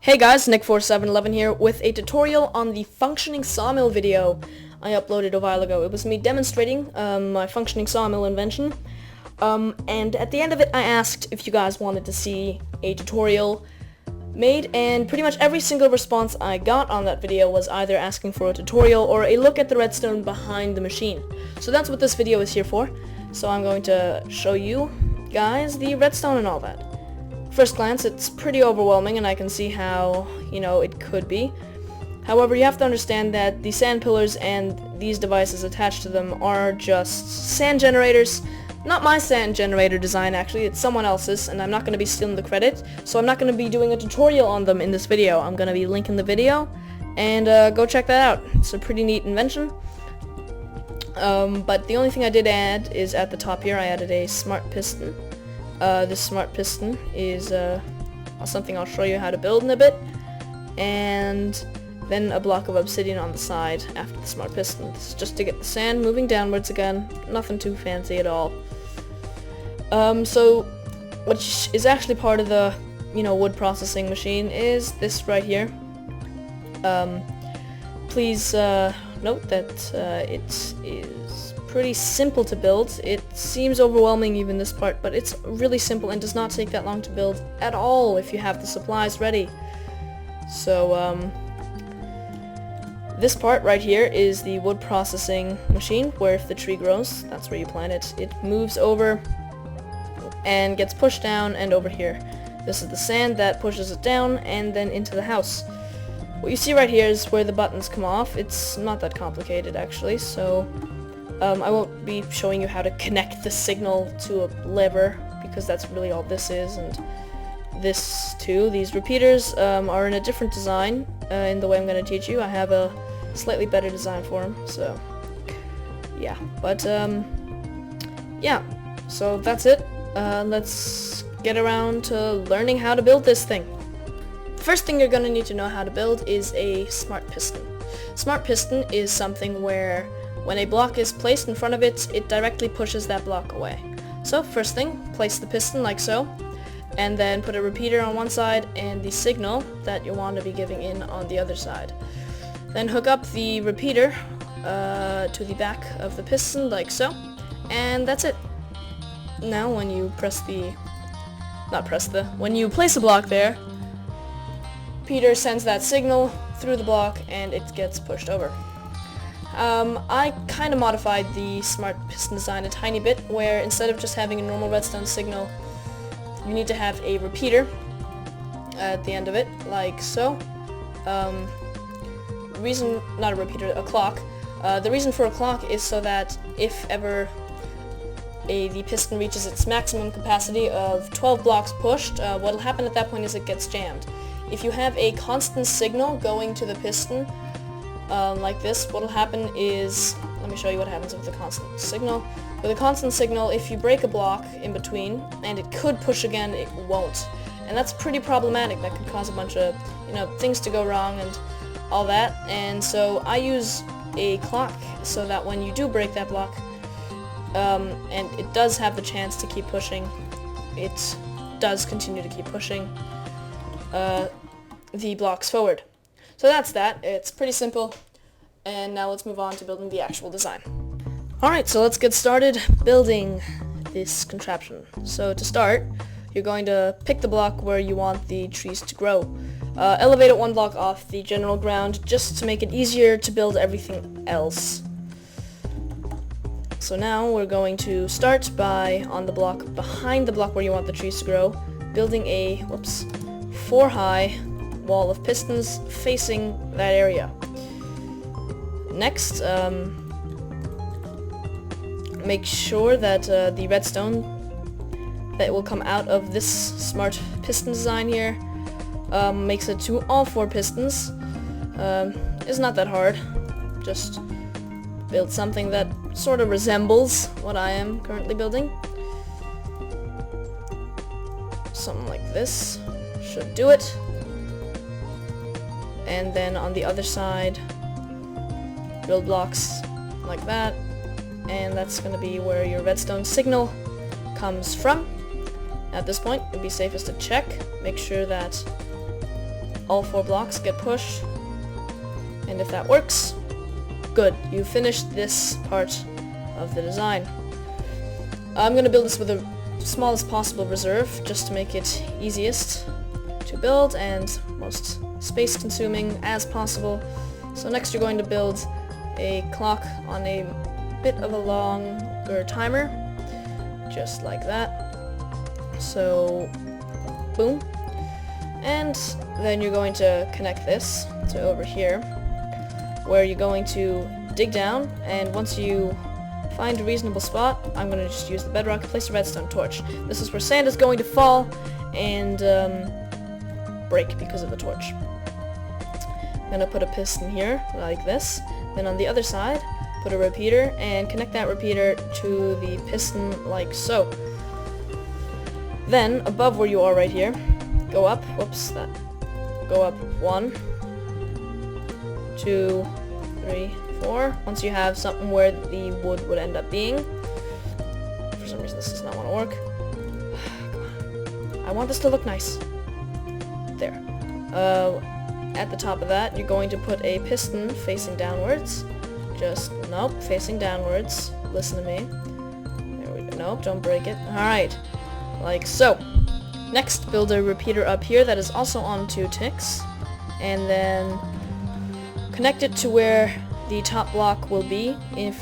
Hey guys, Nick4711 here with a tutorial on the functioning sawmill video I uploaded a while ago. It was me demonstrating my functioning sawmill invention, and at the end of it I asked if you guys wanted to see a tutorial made, and pretty much every single response I got on that video was either asking for a tutorial or a look at the redstone behind the machine. So that's what this video is here for. So I'm going to show you guys the redstone and all that. First glance, it's pretty overwhelming, and I can see how, it could be. However, you have to understand that the sand pillars and these devices attached to them are just sand generators. Not my sand generator design, actually, it's someone else's, and I'm not going to be stealing the credit, so I'm not going to be doing a tutorial on them in this video. I'm going to be linking the video, and go check that out. It's a pretty neat invention. But the only thing I did add is at the top here, I added a smart piston. This smart piston is something I'll show you how to build in a bit, and then a block of obsidian on the side after the smart piston. This is just to get the sand moving downwards again, nothing too fancy at all. So what is actually part of the wood processing machine is this right here. Please note that it is pretty simple to build. It seems overwhelming, even this part, but it's really simple and does not take that long to build at all if you have the supplies ready. So this part right here is the wood processing machine, where if the tree grows, that's where you plant it. It moves over and gets pushed down and over here. This is the sand that pushes it down and then into the house. What you see right here is where the buttons come off. It's not that complicated, actually, so I won't be showing you how to connect the signal to a lever, because that's really all this is, and this too. These repeaters are in a different design in the way I'm going to teach you. I have a slightly better design for them, so yeah. But yeah, so that's it. Let's get around to learning how to build this thing. The first thing you're going to need to know how to build is a smart piston. Smart piston is something where when a block is placed in front of it, it directly pushes that block away. So first thing, place the piston like so, and then put a repeater on one side and the signal that you want to be giving in on the other side. Then hook up the repeater to the back of the piston like so, and that's it. Now when you when you place a block there, repeater sends that signal through the block and it gets pushed over. I kind of modified the smart piston design a tiny bit, where instead of just having a normal redstone signal, you need to have a repeater at the end of it, like so. A clock. The reason for a clock is so that if ever the piston reaches its maximum capacity of 12 blocks pushed, what will happen at that point is it gets jammed. If you have a constant signal going to the piston, like this, what will happen is, let me show you what happens with the constant signal. With a constant signal, if you break a block in between, and it could push again, it won't. And that's pretty problematic. That could cause a bunch of, things to go wrong and all that. And so I use a clock so that when you do break that block, and it does have the chance to keep pushing, it does continue to keep pushing the blocks forward. So that's that. It's pretty simple, and now let's move on to building the actual design. Alright, so let's get started building this contraption. So to start, you're going to pick the block where you want the trees to grow. Elevate it one block off the general ground just to make it easier to build everything else. So now we're going to start by, on the block behind the block where you want the trees to grow, building a 4-high wall of pistons facing that area. Next, make sure that the redstone that will come out of this smart piston design here makes it to all 4 pistons. It's not that hard. Just build something that sort of resembles what I am currently building. Something like this should do it. And then on the other side, build blocks like that, and that's going to be where your redstone signal comes from. At this point, it would be safest to check, make sure that all 4 blocks get pushed. And if that works, good. You finished this part of the design. I'm going to build this with the smallest possible reserve, just to make it easiest to build and most space consuming as possible. So next you're going to build a clock on a bit of a longer timer, just like that. So, boom. And then you're going to connect this to over here, where you're going to dig down, and once you find a reasonable spot, I'm going to just use the bedrock, place a redstone torch. This is where sand is going to fall and break because of the torch. I'm going to put a piston here, like this. Then on the other side, put a repeater, and connect that repeater to the piston like so. Then, above where you are right here, go up, go up 1, 2, 3, 4. Once you have something where the wood would end up being. For some reason this does not want to work. Come on. I want this to look nice. There. At the top of that, you're going to put a piston facing downwards. Nope, facing downwards. Listen to me. There we go. Nope, don't break it. Alright. Like so. Next, build a repeater up here that is also on 2 ticks. And then connect it to where the top block will be if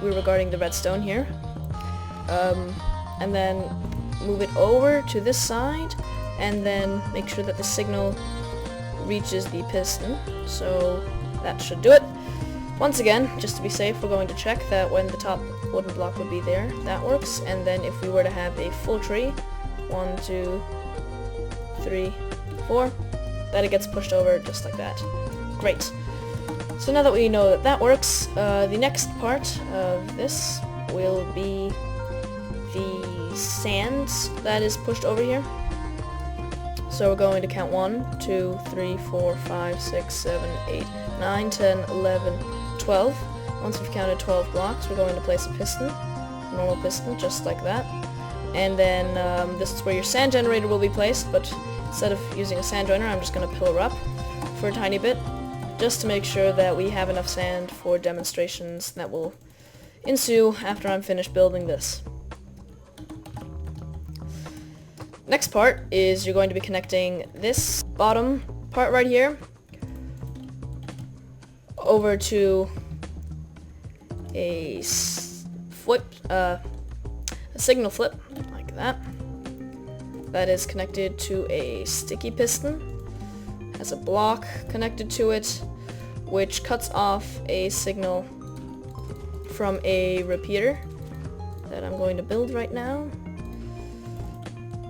we're regarding the redstone here. And then move it over to this side, and then make sure that the signal reaches the piston. So that should do it. Once again, just to be safe, we're going to check that when the top wooden block would be there, that works. And then if we were to have a full tree, 1, 2, 3, 4, that it gets pushed over just like that. Great. So now that we know that that works, the next part of this will be the sand that is pushed over here. So we're going to count 1, 2, 3, 4, 5, 6, 7, 8, 9, 10, 11, 12. Once we've counted 12 blocks, we're going to place a piston, a normal piston, just like that. And then this is where your sand generator will be placed, but instead of using a sand joiner, I'm just going to pillar up for a tiny bit, just to make sure that we have enough sand for demonstrations that will ensue after I'm finished building this. Next part is you're going to be connecting this bottom part right here over to a signal flip, like that. That is connected to a sticky piston, has a block connected to it, which cuts off a signal from a repeater that I'm going to build right now.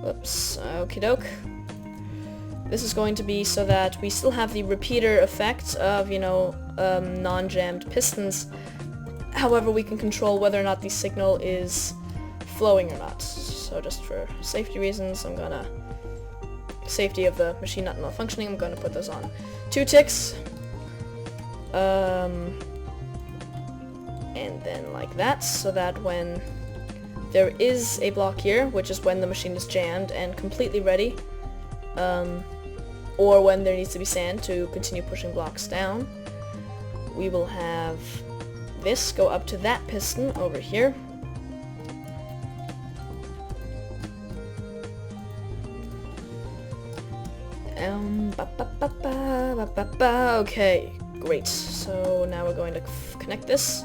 Whoops, okie doke. This is going to be so that we still have the repeater effect of, non-jammed pistons. However, we can control whether or not the signal is flowing or not. So just for safety reasons, safety of the machine not malfunctioning, I'm going to put those on 2 ticks. And then like that, so that when there is a block here, which is when the machine is jammed and completely ready, or when there needs to be sand to continue pushing blocks down, we will have this go up to that piston over here. Okay, great. So now we're going to connect this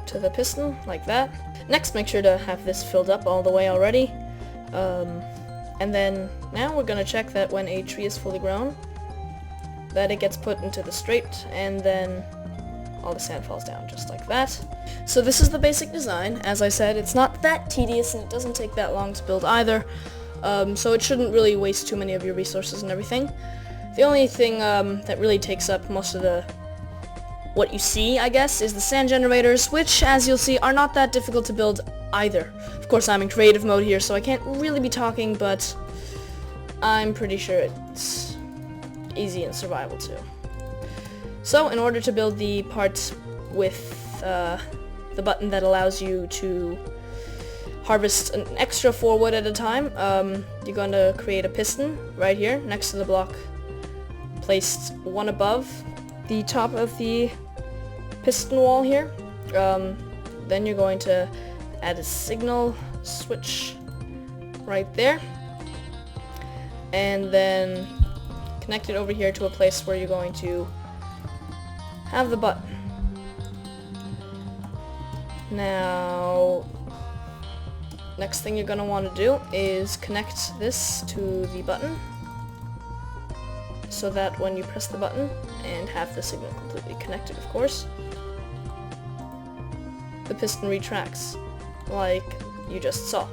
to the piston like that. Next, make sure to have this filled up all the way already. And then now we're going to check that when a tree is fully grown, that it gets put into the straight, and then all the sand falls down just like that. So this is the basic design. As I said, it's not that tedious and it doesn't take that long to build either. So it shouldn't really waste too many of your resources and everything. The only thing that really takes up most of what you see, I guess, is the sand generators, which, as you'll see, are not that difficult to build either. Of course, I'm in creative mode here, so I can't really be talking, but I'm pretty sure it's easy in survival too. So, in order to build the part with the button that allows you to harvest an extra 4 wood at a time, you're going to create a piston right here next to the block placed one above the top of the piston wall here. Then you're going to add a signal switch right there, and then connect it over here to a place where you're going to have the button. Now, next thing you're going to want to do is connect this to the button, so that when you press the button and have the signal completely connected, of course, the piston retracts, like you just saw.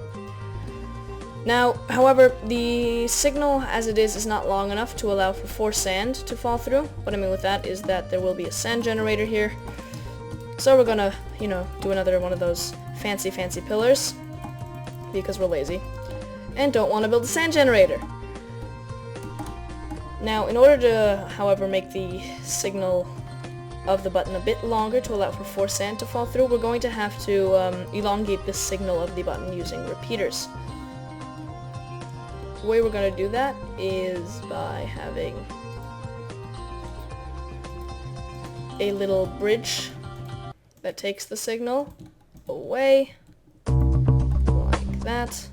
Now, however, the signal as it is not long enough to allow for 4 sand to fall through. What I mean with that is that there will be a sand generator here. So we're gonna, do another one of those fancy pillars, because we're lazy and don't want to build a sand generator. Now, in order to, however, make the signal of the button a bit longer to allow for 4 sand to fall through, we're going to have to elongate the signal of the button using repeaters. The way we're going to do that is by having a little bridge that takes the signal away, like that,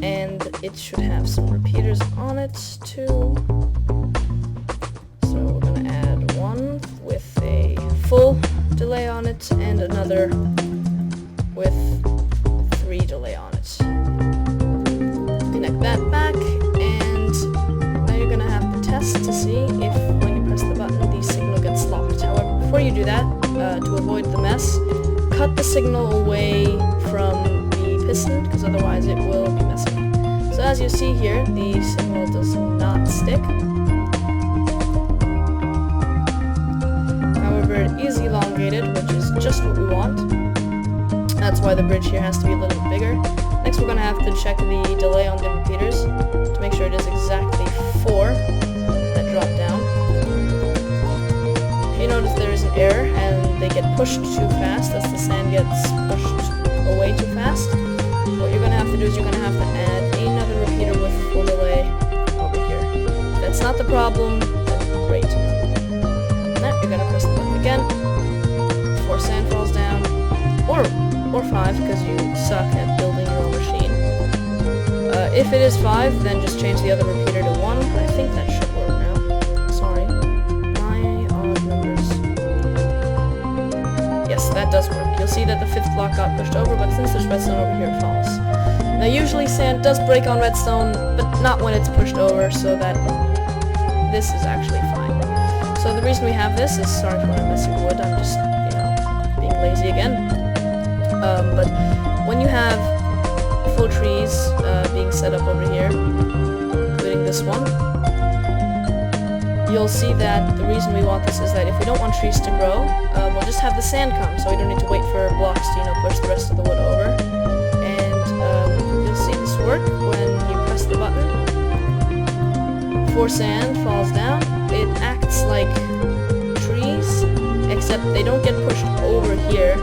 and it should have some repeaters on it too. So we're going to add one with a full delay on it and another with 3 delay on it. Connect that back, and now you're going to have to test to see if when you press the button the signal gets locked. However, before you do that, to avoid the mess, cut the signal away from the piston, because otherwise it will be messy. So as you see here, the signal does not stick. However, it is elongated, which is just what we want. That's why the bridge here has to be a little bit bigger. Next, we're going to have to check the delay on the repeaters to make sure it is exactly 4 that drop down. If you notice there is an error and they get pushed too fast, as the sand gets pushed away too fast, what you're going to have to do is you're going to have to add another repeater with 4 delay over here. If that's not the problem, then great. Now you're going to press the button again, 4 sand falls down, or 5 because you suck at building your own machine. If it is 5, then just change the other repeater to 1. I think that should work now. Sorry. My odd numbers. Yes, that does work. You'll see that the 5th block got pushed over, but since there's redstone over here, it falls. Now usually sand does break on redstone, but not when it's pushed over, so that this is actually fine. So the reason we have this is, sorry for my messy wood, I'm just, being lazy again. But when you have full trees being set up over here, including this one, you'll see that the reason we want this is that if we don't want trees to grow, we'll just have the sand come, so we don't need to wait for blocks to, push the rest of the wood over. And you'll see this work when you press the button. 4 sand falls down. It acts like trees, except they don't get pushed over here.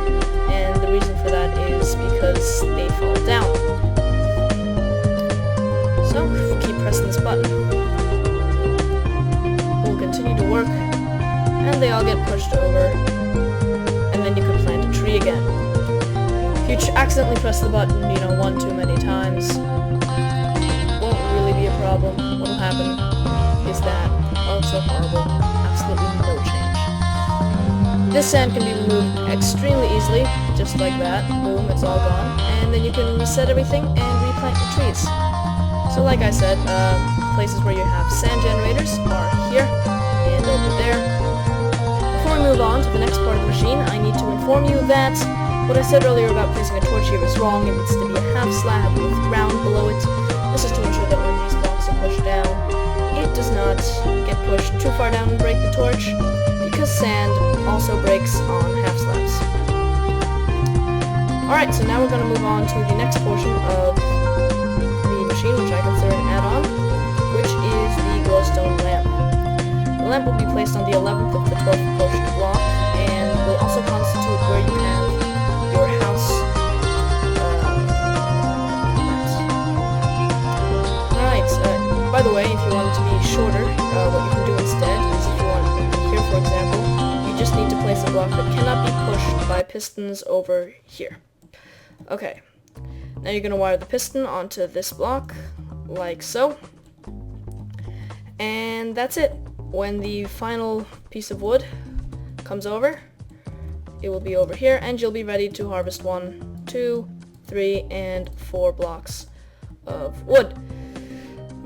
And the reason for that is because they fall down. So, if we keep pressing this button, we'll continue to work, and they all get pushed over, and then you can plant a tree again. If you accidentally press the button, 1 too many times, won't really be a problem. What'll happen is that, oh, it's so horrible, absolutely no change. This sand can be removed extremely easily, just like that. Boom, it's all gone. And then you can reset everything and replant your trees. So like I said, places where you have sand generators are here and over there. Before we move on to the next part of the machine, I need to inform you that what I said earlier about placing a torch here is wrong. It needs to be a half slab with ground below it. This is to ensure that when these blocks are pushed down, it does not get pushed too far down and break the torch, because sand also breaks on half slabs. Alright, so now we're going to move on to the next portion of the machine, which I consider an add-on, which is the glowstone lamp. The lamp will be placed on the 11th of the 12th pushed block, and will also constitute where you have your house lamps. Alright, by the way, if you want it to be shorter, what you place a block that cannot be pushed by pistons over here. Okay, now you're going to wire the piston onto this block, like so. And that's it. When the final piece of wood comes over, it will be over here, and you'll be ready to harvest 1, 2, 3, and 4 blocks of wood.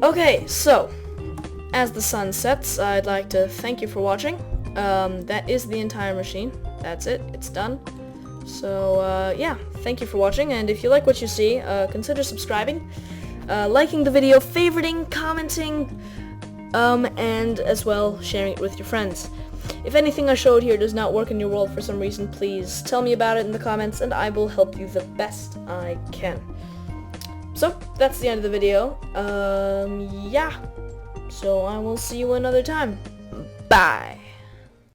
Okay, so as the sun sets, I'd like to thank you for watching. That is the entire machine. That's it. It's done. So yeah, thank you for watching, and if you like what you see, consider subscribing, liking the video, favoriting, commenting, and as well sharing it with your friends. If anything I showed here does not work in your world for some reason, please tell me about it in the comments and I will help you the best I can. So, that's the end of the video. Yeah. So I will see you another time. Bye.